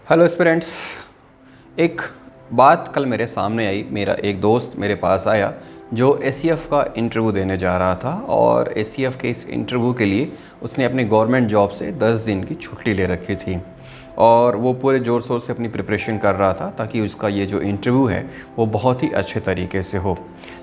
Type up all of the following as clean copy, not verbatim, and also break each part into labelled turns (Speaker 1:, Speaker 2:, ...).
Speaker 1: Hello aspirants. एक बात कल मेरे सामने आई। मेरा एक दोस्त मेरे पास आया जो एसीएफ का इंटरव्यू देने जा रहा था और एसीएफ के इस इंटरव्यू के लिए उसने अपनी गवर्नमेंट जॉब से 10 दिन की छुट्टी ले रखी थी और वो पूरे ज़ोर शोर से अपनी प्रिपरेशन कर रहा था ताकि उसका ये जो इंटरव्यू है वो बहुत ही अच्छे तरीके से हो।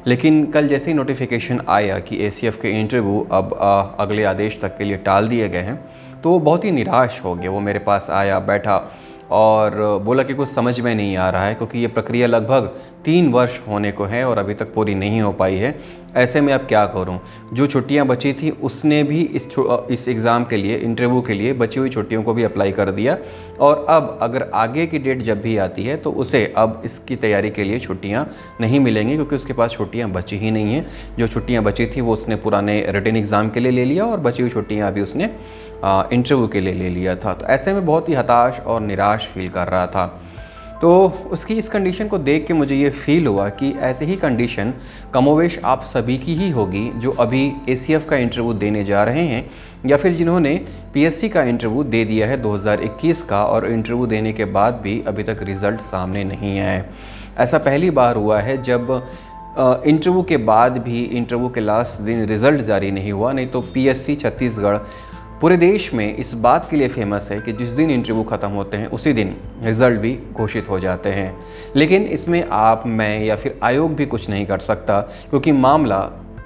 Speaker 1: लेकिन कल जैसे ही नोटिफिकेशन आया कि एसीएफ के इंटरव्यू अब अगले आदेश तक के लिए टाल दिए गए हैं तो वो बहुत ही निराश हो गया। वो मेरे पास आया, बैठा और बोला कि कुछ समझ में नहीं आ रहा है क्योंकि ये प्रक्रिया लगभग 3 वर्ष होने को है और अभी तक पूरी नहीं हो पाई है। ऐसे में अब क्या करूं? जो छुट्टियां बची थी उसने भी इस एग्ज़ाम के लिए, इंटरव्यू के लिए बची हुई छुट्टियों को भी अप्लाई कर दिया और अब अगर आगे की डेट जब भी आती है तो उसे अब इसकी तैयारी के लिए छुट्टियां नहीं मिलेंगी क्योंकि उसके पास छुट्टियां बची ही नहीं हैं। जो छुट्टियां बची थी वो उसने पुराने रिटन एग्ज़ाम के लिए ले लिया और बची हुई छुट्टियाँ अभी उसने इंटरव्यू के लिए ले लिया था। तो ऐसे में बहुत ही हताश और निराश फील कर रहा था। तो उसकी इस कंडीशन को देख के मुझे ये फ़ील हुआ कि ऐसे ही कंडीशन कमोवेश आप सभी की ही होगी जो अभी एसीएफ का इंटरव्यू देने जा रहे हैं या फिर जिन्होंने पीएससी का इंटरव्यू दे दिया है 2021 का और इंटरव्यू देने के बाद भी अभी तक रिज़ल्ट सामने नहीं आए। ऐसा पहली बार हुआ है जब इंटरव्यू के बाद भी इंटरव्यू के लास्ट दिन रिज़ल्ट जारी नहीं हुआ। नहीं तो पीएससी छत्तीसगढ़ पूरे देश में इस बात के लिए फेमस है कि जिस दिन इंटरव्यू ख़त्म होते हैं उसी दिन रिज़ल्ट भी घोषित हो जाते हैं। लेकिन इसमें आप, मैं या फिर आयोग भी कुछ नहीं कर सकता क्योंकि मामला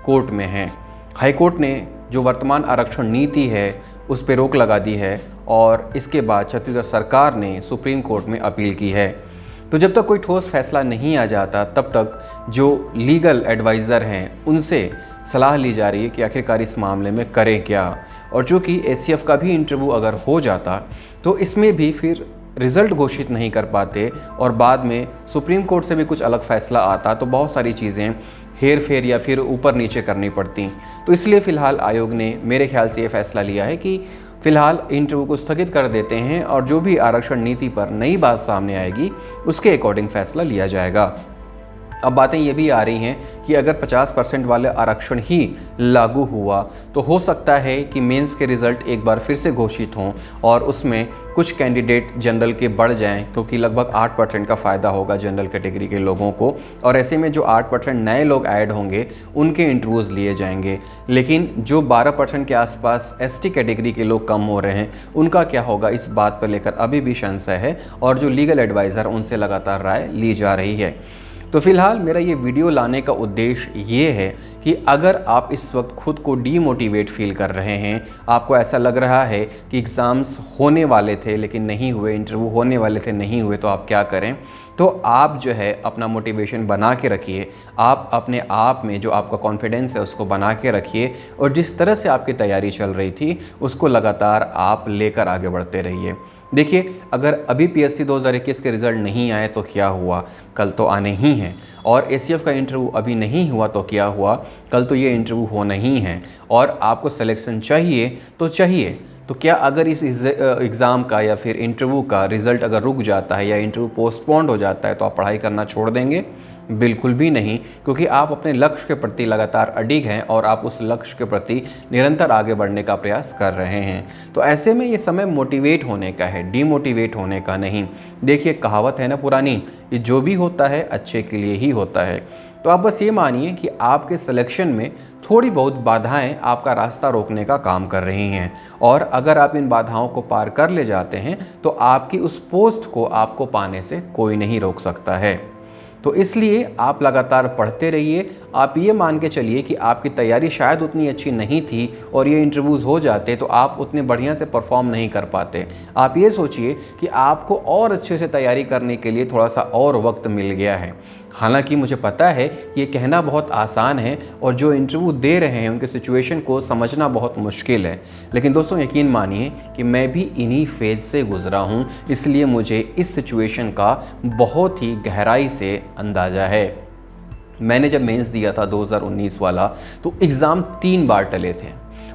Speaker 1: कोर्ट में है। हाई कोर्ट ने जो वर्तमान आरक्षण नीति है उस पर रोक लगा दी है और इसके बाद छत्तीसगढ़ सरकार ने सुप्रीम कोर्ट में अपील की है। तो जब तक कोई ठोस फैसला नहीं आ जाता तब तक जो लीगल एडवाइज़र हैं उनसे सलाह ली जा रही है कि आखिरकार इस मामले में करें क्या। और चूँकि एसीएफ का भी इंटरव्यू अगर हो जाता तो इसमें भी फिर रिज़ल्ट घोषित नहीं कर पाते और बाद में सुप्रीम कोर्ट से भी कुछ अलग फैसला आता तो बहुत सारी चीज़ें हेर फेर या फिर ऊपर नीचे करनी पड़ती। तो इसलिए फ़िलहाल आयोग ने मेरे ख्याल से ये फैसला लिया है कि फ़िलहाल इंटरव्यू को स्थगित कर देते हैं और जो भी आरक्षण नीति पर नई बात सामने आएगी उसके अकॉर्डिंग फैसला लिया जाएगा। अब बातें ये भी आ रही हैं कि अगर 50% वाले आरक्षण ही लागू हुआ तो हो सकता है कि मेंस के रिज़ल्ट एक बार फिर से घोषित हों और उसमें कुछ कैंडिडेट जनरल के बढ़ जाएं क्योंकि लगभग 8% का फ़ायदा होगा जनरल कैटेगरी के लोगों को और ऐसे में जो 8% नए लोग ऐड होंगे उनके इंटरव्यूज़ लिए जाएंगे। लेकिन जो 12% के आसपास एसटी कैटेगरी के लोग कम हो रहे हैं उनका क्या होगा, इस बात पर लेकर अभी भी संशय है और जो लीगल एडवाइज़र उनसे लगातार राय ली जा रही है। तो फिलहाल मेरा ये वीडियो लाने का उद्देश्य ये है कि अगर आप इस वक्त खुद को डीमोटिवेट फील कर रहे हैं, आपको ऐसा लग रहा है कि एग्ज़ाम्स होने वाले थे लेकिन नहीं हुए, इंटरव्यू होने वाले थे नहीं हुए, तो आप क्या करें? तो आप जो है अपना मोटिवेशन बना के रखिए। आप अपने आप में जो आपका कॉन्फिडेंस है उसको बना के रखिए और जिस तरह से आपकी तैयारी चल रही थी उसको लगातार आप लेकर आगे बढ़ते रहिए। देखिए, अगर अभी पीएससी 2021 के रिज़ल्ट नहीं आए तो क्या हुआ, कल तो आने ही हैं। और एसीएफ का इंटरव्यू अभी नहीं हुआ तो क्या हुआ, कल तो ये इंटरव्यू होना ही है और आपको सिलेक्शन चाहिए तो चाहिए। तो क्या अगर इस एग्ज़ाम का या फिर इंटरव्यू का रिज़ल्ट अगर रुक जाता है या इंटरव्यू पोस्टपोन्ड हो जाता है तो आप पढ़ाई करना छोड़ देंगे? बिल्कुल भी नहीं, क्योंकि आप अपने लक्ष्य के प्रति लगातार अडिग हैं और आप उस लक्ष्य के प्रति निरंतर आगे बढ़ने का प्रयास कर रहे हैं। तो ऐसे में ये समय मोटिवेट होने का है, डीमोटिवेट होने का नहीं। देखिए, कहावत है ना पुरानी, कि जो भी होता है अच्छे के लिए ही होता है। तो आप बस ये मानिए कि आपके सिलेक्शन में थोड़ी बहुत बाधाएं आपका रास्ता रोकने का काम कर रही हैं और अगर आप इन बाधाओं को पार कर ले जाते हैं तो आपकी उस पोस्ट को आपको पाने से कोई नहीं रोक सकता है। तो इसलिए आप लगातार पढ़ते रहिए। आप ये मान के चलिए कि आपकी तैयारी शायद उतनी अच्छी नहीं थी और ये इंटरव्यूज़ हो जाते तो आप उतने बढ़िया से परफॉर्म नहीं कर पाते। आप ये सोचिए कि आपको और अच्छे से तैयारी करने के लिए थोड़ा सा और वक्त मिल गया है। हालांकि मुझे पता है कि ये कहना बहुत आसान है और जो इंटरव्यू दे रहे हैं उनके सिचुएशन को समझना बहुत मुश्किल है, लेकिन दोस्तों यकीन मानिए कि मैं भी इन्हीं फेज़ से गुज़रा हूँ, इसलिए मुझे इस सिचुएशन का बहुत ही गहराई से अंदाज़ा है। मैंने जब मेंस दिया था 2019 वाला तो एग्ज़ाम 3 बार टले थे।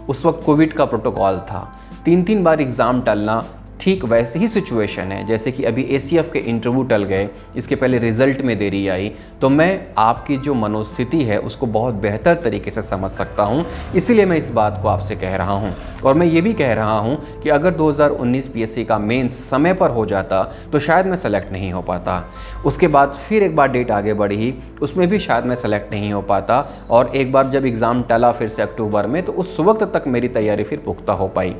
Speaker 1: उस वक्त कोविड का प्रोटोकॉल था। 3 बार एग्ज़ाम टलना ठीक वैसे ही सिचुएशन है जैसे कि अभी एसीएफ के इंटरव्यू टल गए, इसके पहले रिजल्ट में देरी आई, तो मैं आपकी जो मनोस्थिति है उसको बहुत बेहतर तरीके से समझ सकता हूं, इसीलिए मैं इस बात को आपसे कह रहा हूं। और मैं ये भी कह रहा हूं कि अगर 2019 पीएससी का मेंस समय पर हो जाता तो शायद मैं सेलेक्ट नहीं हो पाता। उसके बाद फिर एक बार डेट आगे बढ़ी, उसमें भी शायद मैं सेलेक्ट नहीं हो पाता, और एक बार जब एग्ज़ाम टला फिर से अक्टूबर में, तो उस वक्त तक मेरी तैयारी फिर पुख्ता हो पाई।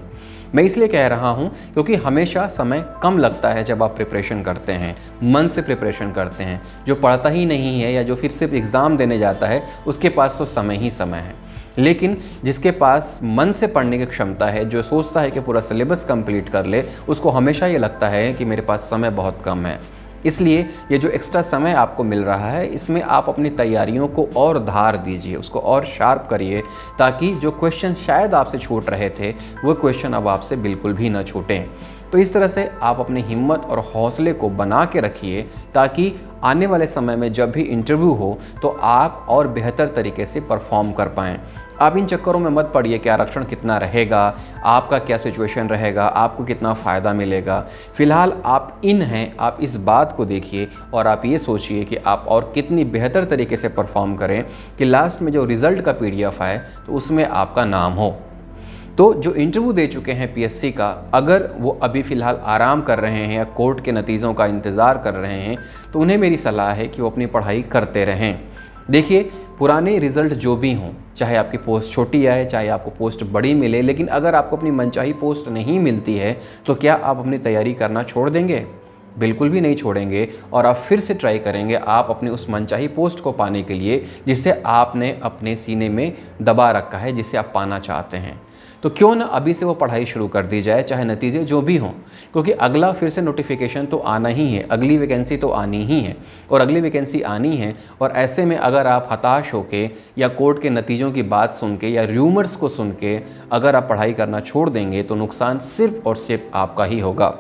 Speaker 1: मैं इसलिए कह रहा हूं क्योंकि हमेशा समय कम लगता है जब आप प्रिपरेशन करते हैं, मन से प्रिपरेशन करते हैं। जो पढ़ता ही नहीं है या जो फिर सिर्फ एग्ज़ाम देने जाता है उसके पास तो समय ही समय है, लेकिन जिसके पास मन से पढ़ने की क्षमता है, जो सोचता है कि पूरा सिलेबस कंप्लीट कर ले, उसको हमेशा ये लगता है कि मेरे पास समय बहुत कम है। इसलिए ये जो एक्स्ट्रा समय आपको मिल रहा है, इसमें आप अपनी तैयारियों को और धार दीजिए, उसको और शार्प करिए, ताकि जो क्वेश्चन शायद आपसे छूट रहे थे वो क्वेश्चन अब आपसे बिल्कुल भी ना छूटें। तो इस तरह से आप अपनी हिम्मत और हौसले को बना के रखिए, ताकि आने वाले समय में जब भी इंटरव्यू हो तो आप और बेहतर तरीके से परफॉर्म कर पाएँ। आप इन चक्करों में मत पड़िए कि आरक्षण कितना रहेगा, आपका क्या सिचुएशन रहेगा, आपको कितना फ़ायदा मिलेगा। फ़िलहाल आप हैं, आप इस बात को देखिए और आप ये सोचिए कि आप और कितनी बेहतर तरीके से परफॉर्म करें कि लास्ट में जो रिज़ल्ट का PDF आए तो उसमें आपका नाम हो। तो जो इंटरव्यू दे चुके हैं पीएससी का, अगर वो अभी फ़िलहाल आराम कर रहे हैं या कोर्ट के नतीजों का इंतज़ार कर रहे हैं, तो उन्हें मेरी सलाह है कि वो अपनी पढ़ाई करते रहें। देखिए, पुराने रिज़ल्ट जो भी हों, चाहे आपकी पोस्ट छोटी आए चाहे आपको पोस्ट बड़ी मिले, लेकिन अगर आपको अपनी मनचाही पोस्ट नहीं मिलती है तो क्या आप अपनी तैयारी करना छोड़ देंगे? बिल्कुल भी नहीं छोड़ेंगे, और आप फिर से ट्राई करेंगे आप अपनी उस मनचाही पोस्ट को पाने के लिए जिसे आपने अपने सीने में दबा रखा है, जिसे आप पाना चाहते हैं। तो क्यों ना अभी से वो पढ़ाई शुरू कर दी जाए, चाहे नतीजे जो भी हों, क्योंकि अगला फिर से नोटिफिकेशन तो आना ही है, अगली वैकेंसी तो आनी ही है, और अगली वैकेंसी आनी है। और ऐसे में अगर आप हताश होके या कोर्ट के नतीजों की बात सुन के या र्यूमर्स को सुन के अगर आप पढ़ाई करना छोड़ देंगे तो नुकसान सिर्फ और सिर्फ आपका ही होगा।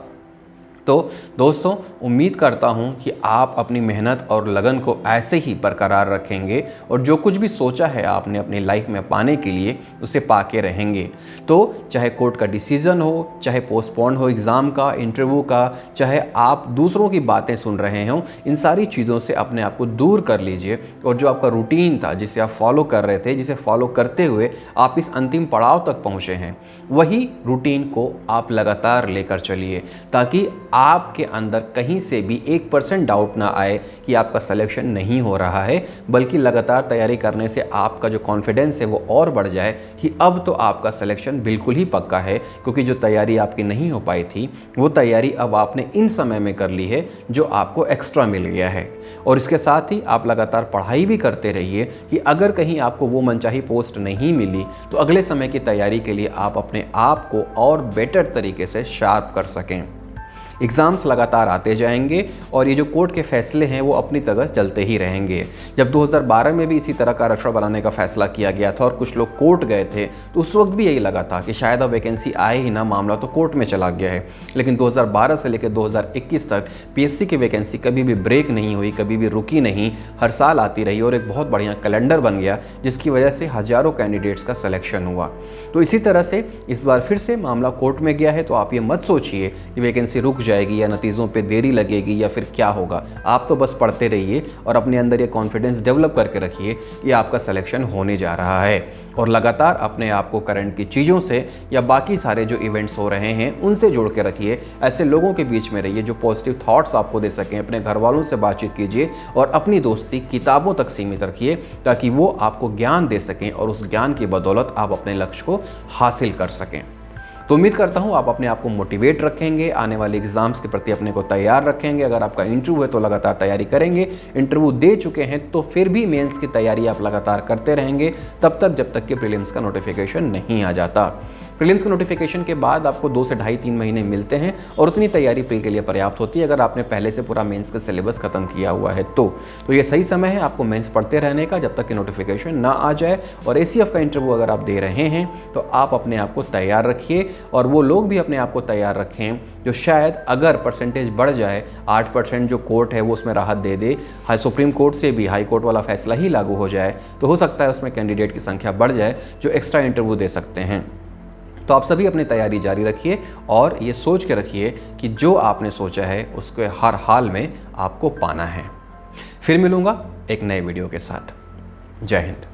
Speaker 1: तो दोस्तों, उम्मीद करता हूं कि आप अपनी मेहनत और लगन को ऐसे ही बरकरार रखेंगे और जो कुछ भी सोचा है आपने अपनी लाइफ में पाने के लिए उसे पाके रहेंगे। तो चाहे कोर्ट का डिसीज़न हो, चाहे पोस्टपोन हो एग्ज़ाम का, इंटरव्यू का, चाहे आप दूसरों की बातें सुन रहे हों, इन सारी चीज़ों से अपने आप को दूर कर लीजिए और जो आपका रूटीन था, जिसे आप फॉलो कर रहे थे, जिसे फॉलो करते हुए आप इस अंतिम पड़ाव तक पहुँचे हैं, वही रूटीन को आप लगातार लेकर चलिए, ताकि आपके अंदर कहीं से भी 1% डाउट ना आए कि आपका सिलेक्शन नहीं हो रहा है, बल्कि लगातार तैयारी करने से आपका जो कॉन्फिडेंस है वो और बढ़ जाए कि अब तो आपका सिलेक्शन बिल्कुल ही पक्का है, क्योंकि जो तैयारी आपकी नहीं हो पाई थी वो तैयारी अब आपने इन समय में कर ली है, जो आपको एक्स्ट्रा मिल गया है। और इसके साथ ही आप लगातार पढ़ाई भी करते रहिए कि अगर कहीं आपको वो मनचाही पोस्ट नहीं मिली तो अगले समय की तैयारी के लिए आप अपने आप को और बेटर तरीके से शार्प कर सकें। एग्ज़ाम्स लगातार आते जाएंगे और ये जो कोर्ट के फैसले हैं वो अपनी तरह चलते ही रहेंगे। जब 2012 में भी इसी तरह का आरक्षण बनाने का फैसला किया गया था और कुछ लोग कोर्ट गए थे, तो उस वक्त भी यही लगा था कि शायद अब वैकेंसी आए ही ना, मामला तो कोर्ट में चला गया है। लेकिन 2012 से लेकर 2021 तक पीएससी की वैकेंसी कभी भी ब्रेक नहीं हुई, कभी भी रुकी नहीं, हर साल आती रही और एक बहुत बढ़िया कैलेंडर बन गया, जिसकी वजह से हज़ारों कैंडिडेट्स का सिलेक्शन हुआ। तो इसी तरह से इस बार फिर से मामला कोर्ट में गया है, तो आप ये मत सोचिए कि वैकेंसी रुक जाएगी या नतीजों पे देरी लगेगी या फिर क्या होगा। आप तो बस पढ़ते रहिए और अपने अंदर ये कॉन्फिडेंस डेवलप करके रखिए कि आपका सिलेक्शन होने जा रहा है, और लगातार अपने आप को करंट की चीज़ों से या बाकी सारे जो इवेंट्स हो रहे हैं उनसे जोड़ के रखिए। ऐसे लोगों के बीच में रहिए जो पॉजिटिव थॉट्स आपको दे सकें। अपने घर वालों से बातचीत कीजिए और अपनी दोस्ती किताबों तक सीमित रखिए, ताकि वो आपको ज्ञान दे सकें और उस ज्ञान की बदौलत आप अपने लक्ष्य को हासिल कर सकें। तो उम्मीद करता हूँ आप अपने आप को मोटिवेट रखेंगे, आने वाले एग्जाम्स के प्रति अपने को तैयार रखेंगे। अगर आपका इंटरव्यू है तो लगातार तैयारी करेंगे, इंटरव्यू दे चुके हैं तो फिर भी मेंस की तैयारी आप लगातार करते रहेंगे तब तक जब तक कि प्रीलिम्स का नोटिफिकेशन नहीं आ जाता। प्रीलिम्स के नोटिफिकेशन के बाद आपको 2 से ढाई 3 महीने मिलते हैं और उतनी तैयारी प्री के लिए पर्याप्त होती है अगर आपने पहले से पूरा मेंस का सिलेबस खत्म किया हुआ है तो ये सही समय है आपको मेंस पढ़ते रहने का जब तक कि नोटिफिकेशन ना आ जाए। और एसीएफ का इंटरव्यू अगर आप दे रहे हैं तो आप अपने आप को तैयार रखिए और वो लोग भी अपने आप को तैयार रखें जो शायद अगर परसेंटेज बढ़ जाए 8% जो कोर्ट है वो उसमें राहत दे दे, सुप्रीम कोर्ट से भी हाई कोर्ट वाला फैसला ही लागू हो जाए तो हो सकता है उसमें कैंडिडेट की संख्या बढ़ जाए जो एक्स्ट्रा इंटरव्यू दे सकते हैं। तो आप सभी अपनी तैयारी जारी रखिए और ये सोच के रखिए कि जो आपने सोचा है उसको हर हाल में आपको पाना है। फिर मिलूँगा एक नए वीडियो के साथ। जय हिंद।